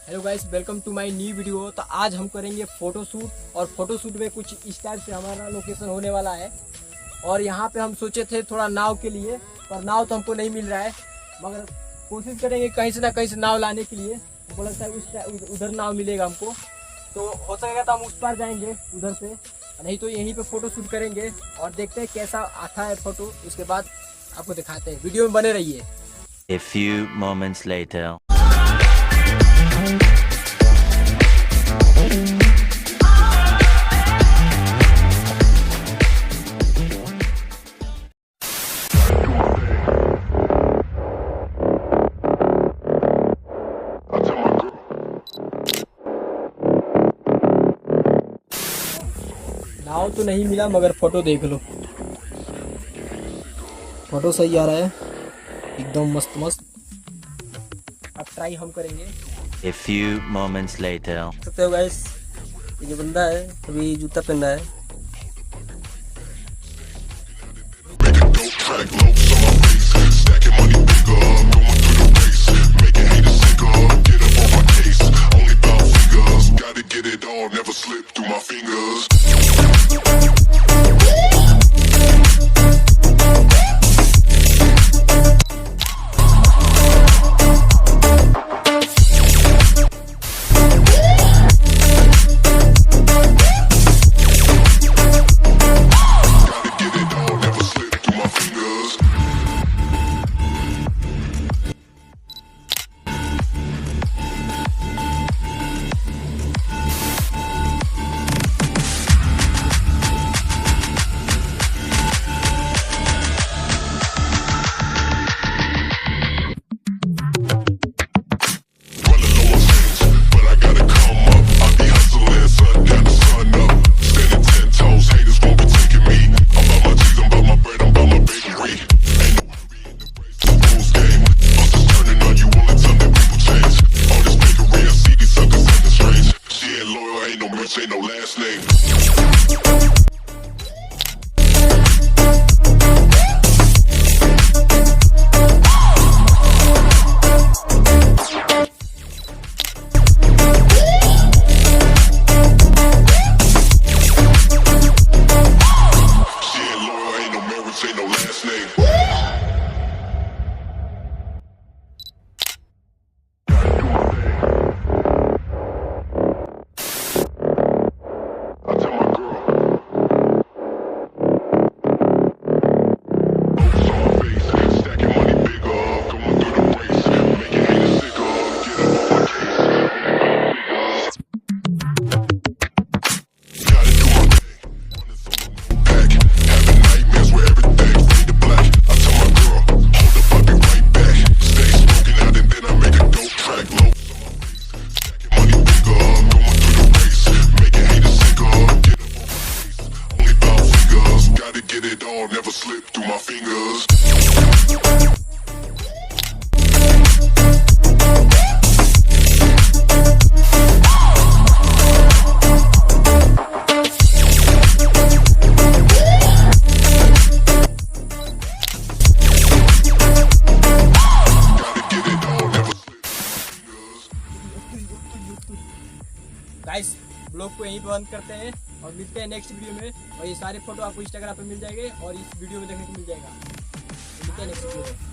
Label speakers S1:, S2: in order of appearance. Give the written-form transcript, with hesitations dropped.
S1: Hello guys, welcome to my new video. तो आज हम करेंगे फोटोशूट और फोटोशूट में कुछ इस टाइप से हमारा लोकेशन होने वाला है। और यहाँ पे हम सोचे थे थोड़ा नाव के लिए, पर नाव तो हमको नहीं मिल रहा है, मगर कोशिश करेंगे कहीं से ना कहीं से नाव लाने के लिए। हमको लगता है उधर नाव मिलेगा हमको, तो हो सकेगा तो हम उस पार जाएंगे उधर से, नहीं तो यहीं पे फोटोशूट करेंगे और देखते हैं कैसा आता है फोटो। उसके बाद आपको दिखाते हैं, वीडियो में बने रहिए।
S2: A few moments later.
S1: नाव तो नहीं मिला, मगर फोटो देख लो, फोटो सही आ रहा है, एकदम मस्त मस्त। अब ट्राई हम करेंगे।
S2: A few moments later.
S1: सकते हो गाइस, ये जो बंदा है अभी जूता पहना है।
S3: Ain't no last name. She ain't loyal, ain't no marriage, ain't no last name. Never slip through my fingers.
S1: Guys, blog को यहीं पे बंद करते हैं और मिलते हैं नेक्स्ट वीडियो में। और ये सारे फोटो आपको इंस्टाग्राम पे मिल जाएंगे और इस वीडियो में देखने को मिल जाएगा। मिलते हैं नेक्स्ट वीडियो में।